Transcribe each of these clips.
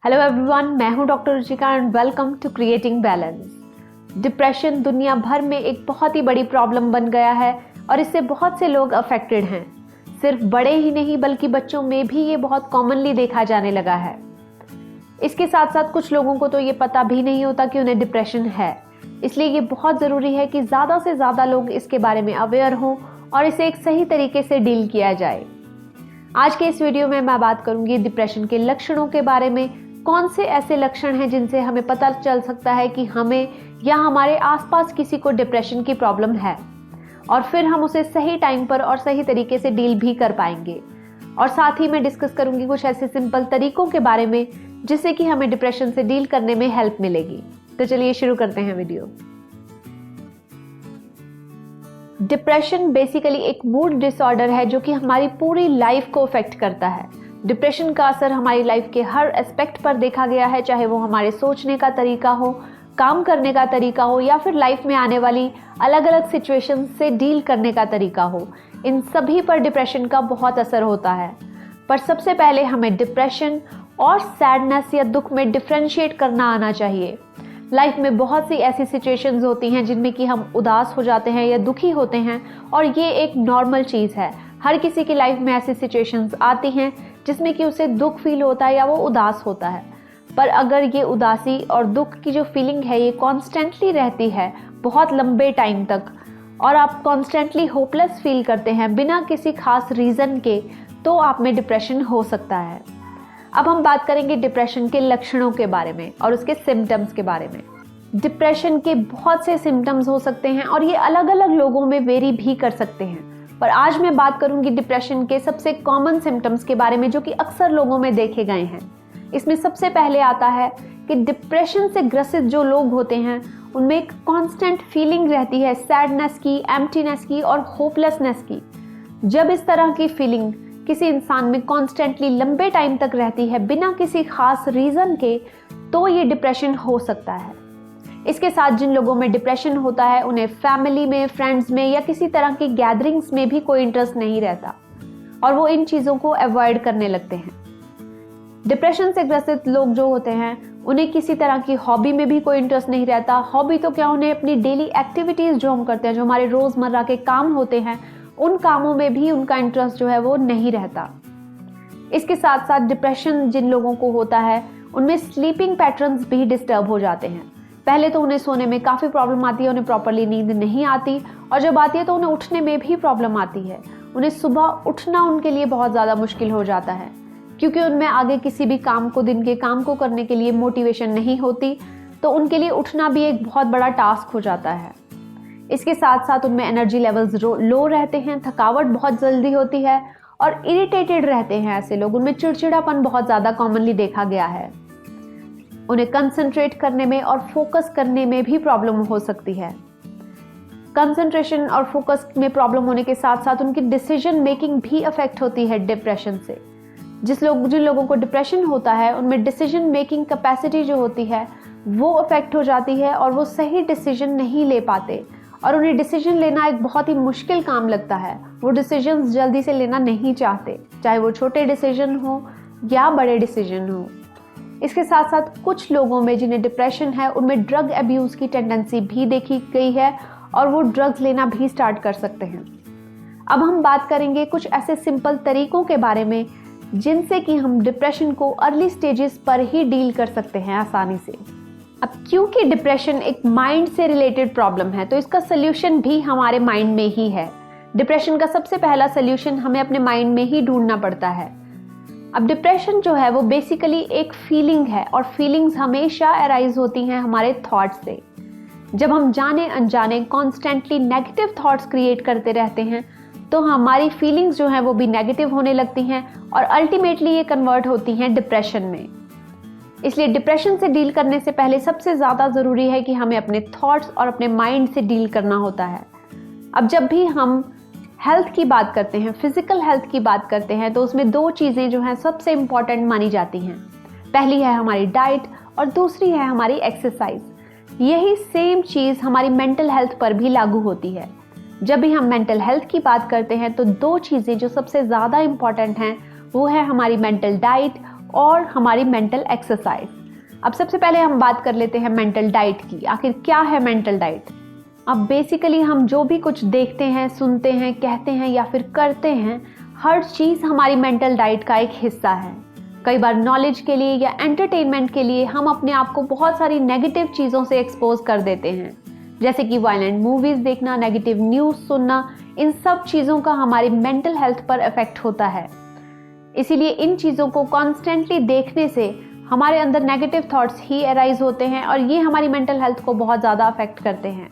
Hello everyone, मैं हूं doctor Ruchika and welcome to creating balance. Depression दुनिया भर में एक बहुत ही बड़ी प्रॉब्लम बन गया है और इससे बहुत से लोग अफेक्टेड हैं। सिर्फ बड़े ही नहीं बल्कि बच्चों में भी ये बहुत कॉमनली देखा जाने लगा है। इसके साथ साथ कुछ लोगों को तो ये पता भी नहीं होता कि उन्हें डिप्रेशन है। इसलिए ये बहुत ज़रूरी है कि ज़्यादा से ज़्यादा लोग इसके बारे में अवेयर हों और इसे एक सही तरीके से डील किया जाए। आज के इस वीडियो में मैं बात करूंगी डिप्रेशन के लक्षणों के बारे में। कौन से ऐसे लक्षण हैं जिनसे हमें पता चल सकता है कि हमें या हमारे आसपास किसी को डिप्रेशन की प्रॉब्लम है, और फिर हम उसे सही टाइम पर और सही तरीके से डील भी कर पाएंगे। और साथ ही मैं डिस्कस करूंगी कुछ ऐसे सिंपल तरीकों के बारे में जिससे कि हमें डिप्रेशन से डील करने में हेल्प मिलेगी। तो चलिए शुरू करते हैं वीडियो। डिप्रेशन बेसिकली एक मूड डिसऑर्डर है जो कि हमारी पूरी लाइफ को अफेक्ट करता है। डिप्रेशन का असर हमारी लाइफ के हर एस्पेक्ट पर देखा गया है, चाहे वो हमारे सोचने का तरीका हो, काम करने का तरीका हो, या फिर लाइफ में आने वाली अलग अलग सिचुएशन से डील करने का तरीका हो। इन सभी पर डिप्रेशन का बहुत असर होता है। पर सबसे पहले हमें डिप्रेशन और सैडनेस या दुख में डिफरेंशिएट करना आना चाहिए। लाइफ में बहुत सी ऐसी सिचुएशंस होती हैं जिनमें कि हम उदास हो जाते हैं या दुखी होते हैं, और ये एक नॉर्मल चीज़ है। हर किसी की लाइफ में ऐसी सिचुएशंस आती हैं जिसमें कि उसे दुख फील होता है या वो उदास होता है। पर अगर ये उदासी और दुख की जो फीलिंग है ये कॉन्स्टेंटली रहती है बहुत लंबे टाइम तक, और आप कॉन्स्टेंटली होपलेस फील करते हैं बिना किसी खास रीज़न के, तो आप में डिप्रेशन हो सकता है। अब हम बात करेंगे डिप्रेशन के लक्षणों के बारे में और उसके सिम्टम्स के बारे में। डिप्रेशन के बहुत से सिम्टम्स हो सकते हैं और ये अलग अलग लोगों में वेरी भी कर सकते हैं। पर आज मैं बात करूंगी डिप्रेशन के सबसे कॉमन सिम्टम्स के बारे में जो कि अक्सर लोगों में देखे गए हैं। इसमें सबसे पहले आता है कि डिप्रेशन से ग्रसित जो लोग होते हैं उनमें एक कांस्टेंट फीलिंग रहती है सैडनेस की, एम्प्टीनेस की और होपलेसनेस की। जब इस तरह की फीलिंग किसी इंसान में कॉन्स्टेंटली लंबे टाइम तक रहती है बिना किसी खास रीज़न के, तो ये डिप्रेशन हो सकता है। इसके साथ जिन लोगों में डिप्रेशन होता है उन्हें फैमिली में, फ्रेंड्स में या किसी तरह की गैदरिंग्स में भी कोई इंटरेस्ट नहीं रहता और वो इन चीज़ों को अवॉइड करने लगते हैं। डिप्रेशन से ग्रसित लोग जो होते हैं उन्हें किसी तरह की हॉबी में भी कोई इंटरेस्ट नहीं रहता। हॉबी तो क्या, उन्हें अपनी डेली एक्टिविटीज़ जो हम करते हैं, जो हमारे रोज़मर्रा के काम होते हैं, उन कामों में भी उनका इंटरेस्ट जो है वो नहीं रहता। इसके साथ साथ डिप्रेशन जिन लोगों को होता है उनमें स्लीपिंग पैटर्न्स भी डिस्टर्ब हो जाते हैं। पहले तो उन्हें सोने में काफ़ी प्रॉब्लम आती है, उन्हें प्रॉपरली नींद नहीं आती, और जब आती है तो उन्हें उठने में भी प्रॉब्लम आती है। उन्हें सुबह उठना उनके लिए बहुत ज़्यादा मुश्किल हो जाता है क्योंकि उनमें आगे किसी भी काम को, दिन के काम को करने के लिए मोटिवेशन नहीं होती, तो उनके लिए उठना भी एक बहुत बड़ा टास्क हो जाता है। इसके साथ साथ उनमें एनर्जी लेवल्स लो रहते हैं, थकावट बहुत जल्दी होती है और इरिटेटेड रहते हैं। ऐसे लोग, उनमें चिड़चिड़ापन बहुत ज़्यादा कॉमनली देखा गया है। उन्हें कंसंट्रेट करने में और फोकस करने में भी प्रॉब्लम हो सकती है। कंसंट्रेशन और फोकस में प्रॉब्लम होने के साथ साथ उनकी डिसीजन मेकिंग भी अफेक्ट होती है डिप्रेशन से। जिन लोगों को डिप्रेशन होता है उनमें डिसीजन मेकिंग कैपेसिटी जो होती है वो अफेक्ट हो जाती है और वो सही डिसीजन नहीं ले पाते, और उन्हें डिसीजन लेना एक बहुत ही मुश्किल काम लगता है। वो डिसीजंस जल्दी से लेना नहीं चाहते, चाहे वो छोटे डिसीजन हो या बड़े डिसीजन हो। इसके साथ साथ कुछ लोगों में जिन्हें डिप्रेशन है उनमें ड्रग अब्यूज़ की टेंडेंसी भी देखी गई है और वो ड्रग्स लेना भी स्टार्ट कर सकते हैं। अब हम बात करेंगे कुछ ऐसे सिंपल तरीकों के बारे में जिनसे कि हम डिप्रेशन को अर्ली स्टेजेस पर ही डील कर सकते हैं आसानी से। अब क्योंकि डिप्रेशन एक माइंड से रिलेटेड प्रॉब्लम है तो इसका सल्यूशन भी हमारे माइंड में ही है। डिप्रेशन का सबसे पहला सल्यूशन हमें अपने माइंड में ही ढूंढना पड़ता है। अब डिप्रेशन जो है वो बेसिकली एक फीलिंग है और फीलिंग्स हमेशा अराइज होती हैं हमारे थॉट्स से। जब हम जाने अनजाने कॉन्स्टेंटली नेगेटिव थॉट्स क्रिएट करते रहते हैं तो हमारी फीलिंग्स जो हैं वो भी नेगेटिव होने लगती हैं और अल्टीमेटली ये कन्वर्ट होती हैं डिप्रेशन में। इसलिए डिप्रेशन से डील करने से पहले सबसे ज़्यादा ज़रूरी है कि हमें अपने थॉट्स और अपने माइंड से डील करना होता है। अब जब भी हम हेल्थ की बात करते हैं, फिजिकल हेल्थ की बात करते हैं, तो उसमें दो चीज़ें जो हैं सबसे इम्पॉर्टेंट मानी जाती हैं। पहली है हमारी डाइट और दूसरी है हमारी एक्सरसाइज। यही सेम चीज़ हमारी मेंटल हेल्थ पर भी लागू होती है। जब भी हम मेंटल हेल्थ की बात करते हैं तो दो चीज़ें जो सबसे ज़्यादा इम्पॉर्टेंट हैं वो है हमारी मेंटल डाइट और हमारी मेंटल एक्सरसाइज। अब सबसे पहले हम बात कर लेते हैं मेंटल डाइट की। आखिर क्या है मेंटल डाइट? अब बेसिकली हम जो भी कुछ देखते हैं, सुनते हैं, कहते हैं या फिर करते हैं, हर चीज़ हमारी मेंटल डाइट का एक हिस्सा है। कई बार नॉलेज के लिए या एंटरटेनमेंट के लिए हम अपने आप को बहुत सारी नेगेटिव चीज़ों से एक्सपोज कर देते हैं, जैसे कि वायलेंट मूवीज़ देखना, नेगेटिव न्यूज़ सुनना। इन सब चीज़ों का हमारी मेंटल हेल्थ पर इफेक्ट होता है। इसीलिए इन चीज़ों को कॉन्स्टेंटली देखने से हमारे अंदर नेगेटिव थॉट्स ही अराइज होते हैं और ये हमारी मेंटल हेल्थ को बहुत ज़्यादा अफेक्ट करते हैं।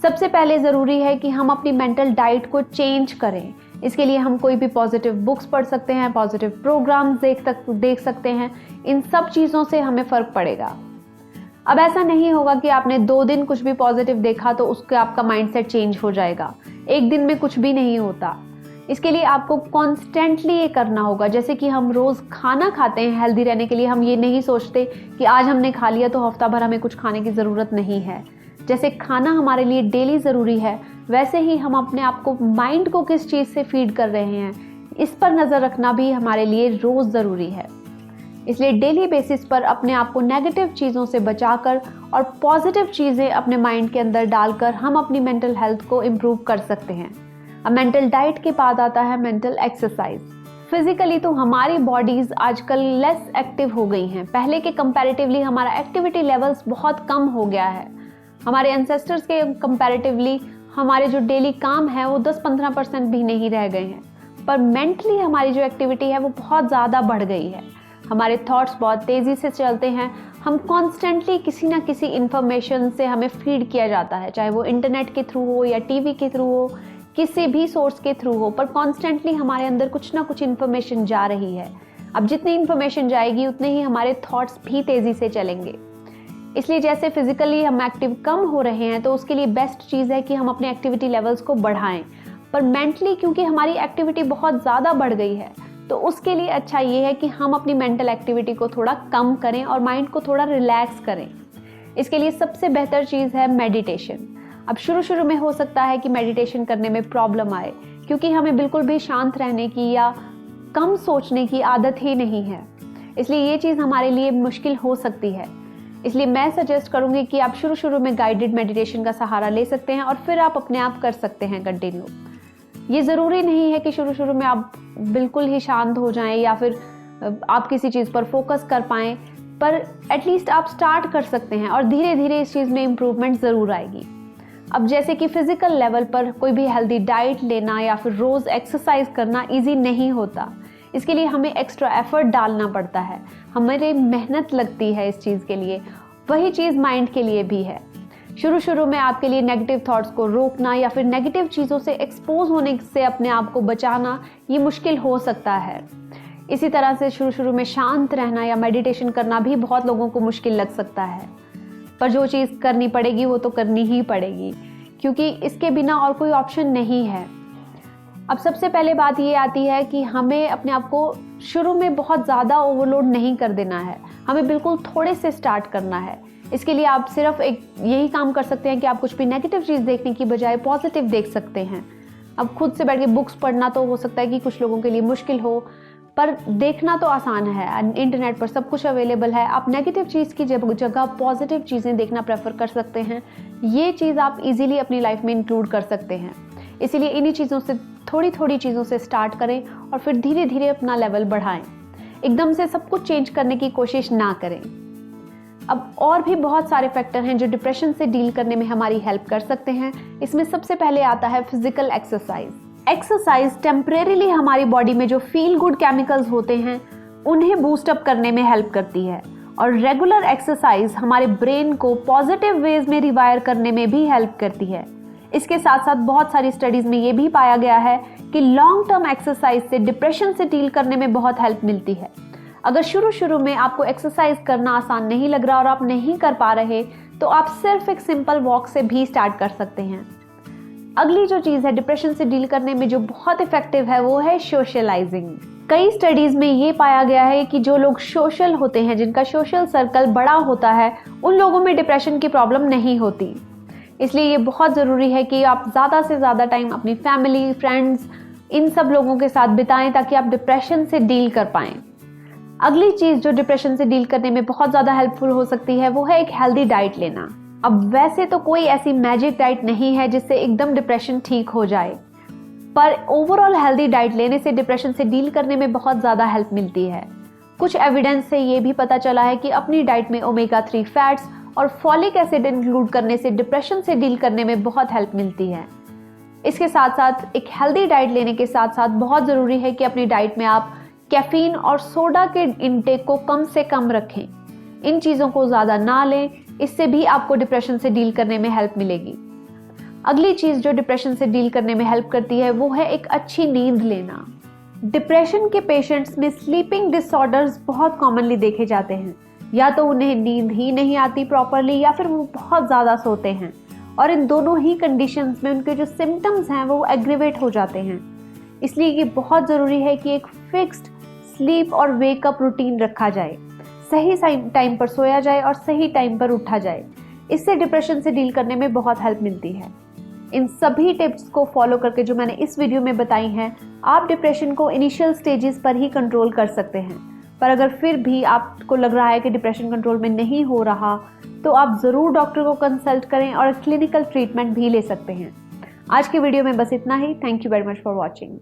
सबसे पहले ज़रूरी है कि हम अपनी मेंटल डाइट को चेंज करें। इसके लिए हम कोई भी पॉजिटिव बुक्स पढ़ सकते हैं, पॉजिटिव प्रोग्राम्स देख सकते हैं। इन सब चीज़ों से हमें फ़र्क पड़ेगा। अब ऐसा नहीं होगा कि आपने 2 दिन कुछ भी पॉजिटिव देखा तो उसके आपका माइंडसेट चेंज हो जाएगा। एक दिन में कुछ भी नहीं होता। इसके लिए आपको कॉन्स्टेंटली ये करना होगा। जैसे कि हम रोज़ खाना खाते हैं हेल्दी रहने के लिए, हम ये नहीं सोचते कि आज हमने खा लिया तो हफ्ता भर हमें कुछ खाने की ज़रूरत नहीं है। जैसे खाना हमारे लिए डेली ज़रूरी है, वैसे ही हम अपने आप को, माइंड को किस चीज़ से फीड कर रहे हैं, इस पर नज़र रखना भी हमारे लिए रोज़ ज़रूरी है। इसलिए डेली बेसिस पर अपने आप को नेगेटिव चीज़ों से बचाकर और पॉजिटिव चीज़ें अपने माइंड के अंदर डालकर हम अपनी मेंटल हेल्थ को इम्प्रूव कर सकते हैं। अब मेंटल डाइट के बाद आता है मेंटल एक्सरसाइज। फिजिकली तो हमारी बॉडीज़ आजकल लेस एक्टिव हो गई हैं। पहले के कंपैरेटिवली हमारा एक्टिविटी लेवल्स बहुत कम हो गया है। हमारे एंसेस्टर्स के कंपैरेटिवली हमारे जो डेली काम है वो 10-15% भी नहीं रह गए हैं। पर मेंटली हमारी जो एक्टिविटी है वो बहुत ज़्यादा बढ़ गई है। हमारे थॉट्स बहुत तेज़ी से चलते हैं। हम कॉन्स्टेंटली किसी ना किसी इन्फॉर्मेशन से हमें फीड किया जाता है, चाहे वो इंटरनेट के थ्रू हो या टीवी के थ्रू हो, किसी भी सोर्स के थ्रू हो, पर कॉन्स्टेंटली हमारे अंदर कुछ ना कुछ इन्फॉर्मेशन जा रही है। अब जितनी इन्फॉर्मेशन जाएगी उतने ही हमारे थॉट्स भी तेज़ी से चलेंगे। इसलिए जैसे फिजिकली हम एक्टिव कम हो रहे हैं तो उसके लिए बेस्ट चीज़ है कि हम अपने एक्टिविटी लेवल्स को बढ़ाएं। पर मेंटली क्योंकि हमारी एक्टिविटी बहुत ज़्यादा बढ़ गई है तो उसके लिए अच्छा ये है कि हम अपनी मेंटल एक्टिविटी को थोड़ा कम करें और माइंड को थोड़ा रिलैक्स करें। इसके लिए सबसे बेहतर चीज़ है मेडिटेशन। अब शुरू में हो सकता है कि मेडिटेशन करने में प्रॉब्लम आए, क्योंकि हमें बिल्कुल भी शांत रहने की या कम सोचने की आदत ही नहीं है। इसलिए ये चीज़ हमारे लिए मुश्किल हो सकती है। इसलिए मैं सजेस्ट करूँगी कि आप शुरू में गाइडेड मेडिटेशन का सहारा ले सकते हैं और फिर आप अपने आप कर सकते हैं कंटिन्यू। ये ज़रूरी नहीं है कि शुरू में आप बिल्कुल ही शांत हो जाएं या फिर आप किसी चीज़ पर फोकस कर पाएँ, पर एटलीस्ट आप स्टार्ट कर सकते हैं और धीरे धीरे इस चीज़ में इम्प्रूवमेंट ज़रूर आएगी। अब जैसे कि फिजिकल लेवल पर कोई भी हेल्दी डाइट लेना या फिर रोज़ एक्सरसाइज करना इजी नहीं होता। इसके लिए हमें एक्स्ट्रा एफर्ट डालना पड़ता है, हमारी मेहनत लगती है इस चीज़ के लिए। वही चीज़ माइंड के लिए भी है। शुरू में आपके लिए नेगेटिव थॉट्स को रोकना या फिर नेगेटिव चीज़ों से एक्सपोज होने से अपने आप को बचाना ये मुश्किल हो सकता है। इसी तरह से शुरू में शांत रहना या मेडिटेशन करना भी बहुत लोगों को मुश्किल लग सकता है, पर जो चीज़ करनी पड़ेगी वो तो करनी ही पड़ेगी, क्योंकि इसके बिना और कोई ऑप्शन नहीं है। अब सबसे पहले बात ये आती है कि हमें अपने आप को शुरू में बहुत ज़्यादा ओवरलोड नहीं कर देना है, हमें बिल्कुल थोड़े से स्टार्ट करना है। इसके लिए आप सिर्फ एक यही काम कर सकते हैं कि आप कुछ भी नेगेटिव चीज़ देखने की बजाय पॉजिटिव देख सकते हैं। अब खुद से बैठ के बुक्स पढ़ना तो हो सकता है कि कुछ लोगों के लिए मुश्किल हो, पर देखना तो आसान है। इंटरनेट पर सब कुछ अवेलेबल है। आप नेगेटिव चीज़ की जगह पॉजिटिव चीज़ें देखना प्रेफर कर सकते हैं। ये चीज़ आप इजीली अपनी लाइफ में इंक्लूड कर सकते हैं। इसीलिए इन्हीं चीज़ों से थोड़ी चीज़ों से स्टार्ट करें और फिर धीरे धीरे अपना लेवल बढ़ाएं। एकदम से सब कुछ चेंज करने की कोशिश ना करें। अब और भी बहुत सारे फैक्टर हैं जो डिप्रेशन से डील करने में हमारी हेल्प कर सकते हैं। इसमें सबसे पहले आता है फिजिकल एक्सरसाइज। एक्सरसाइज टेम्परेरीली हमारी बॉडी में जो फील गुड केमिकल्स होते हैं उन्हें बूस्ट अप करने में हेल्प करती है, और रेगुलर एक्सरसाइज हमारे ब्रेन को पॉजिटिव वेज में रिवायर करने में भी हेल्प करती है। इसके साथ साथ बहुत सारी स्टडीज़ में ये भी पाया गया है कि लॉन्ग टर्म एक्सरसाइज से डिप्रेशन से डील करने में बहुत हेल्प मिलती है। अगर शुरू में आपको एक्सरसाइज करना आसान नहीं लग रहा और आप नहीं कर पा रहे तो आप सिर्फ एक सिंपल वॉक से भी स्टार्ट कर सकते हैं। अगली जो चीज़ है डिप्रेशन से डील करने में जो बहुत इफेक्टिव है वो है सोशलाइजिंग। कई स्टडीज़ में ये पाया गया है कि जो लोग सोशल होते हैं, जिनका सोशल सर्कल बड़ा होता है, उन लोगों में डिप्रेशन की प्रॉब्लम नहीं होती। इसलिए ये बहुत ज़रूरी है कि आप ज़्यादा से ज़्यादा टाइम अपनी फैमिली, फ्रेंड्स, इन सब लोगों के साथ बिताएं ताकि आप डिप्रेशन से डील कर पाएं। अगली चीज़ जो डिप्रेशन से डील करने में बहुत ज़्यादा हेल्पफुल हो सकती है वो है एक हेल्दी डाइट लेना। अब वैसे तो कोई ऐसी मैजिक डाइट नहीं है जिससे एकदम डिप्रेशन ठीक हो जाए, पर ओवरऑल हेल्दी डाइट लेने से डिप्रेशन से डील करने में बहुत ज़्यादा हेल्प मिलती है। कुछ एविडेंस से ये भी पता चला है कि अपनी डाइट में ओमेगा 3 फैट्स और फॉलिक एसिड इंक्लूड करने से डिप्रेशन से डील करने में बहुत हेल्प मिलती है। इसके साथ साथ एक हेल्दी डाइट लेने के साथ साथ बहुत ज़रूरी है कि अपनी डाइट में आप कैफीन और सोडा के इनटेक को कम से कम रखें। इन चीज़ों को ज़्यादा ना लें, इससे भी आपको डिप्रेशन से डील करने में हेल्प मिलेगी। अगली चीज़ जो डिप्रेशन से डील करने में हेल्प करती है वो है एक अच्छी नींद लेना। डिप्रेशन के पेशेंट्स में स्लीपिंग डिसऑर्डर्स बहुत कॉमनली देखे जाते हैं। या तो उन्हें नींद ही नहीं आती प्रॉपरली या फिर वो बहुत ज़्यादा सोते हैं, और इन दोनों ही कंडीशंस में उनके जो सिम्टम्स हैं वो एग्रीवेट हो जाते हैं। इसलिए ये बहुत ज़रूरी है कि एक फिक्स्ड स्लीप और वेकअप रूटीन रखा जाए, सही टाइम पर सोया जाए और सही टाइम पर उठा जाए। इससे डिप्रेशन से डील करने में बहुत हेल्प मिलती है। इन सभी टिप्स को फॉलो करके जो मैंने इस वीडियो में बताई हैं, आप डिप्रेशन को इनिशियल स्टेजेस पर ही कंट्रोल कर सकते हैं। पर अगर फिर भी आपको लग रहा है कि डिप्रेशन कंट्रोल में नहीं हो रहा, तो आप ज़रूर डॉक्टर को कंसल्ट करें और क्लिनिकल ट्रीटमेंट भी ले सकते हैं। आज की वीडियो में बस इतना ही। Thank you very much for watching.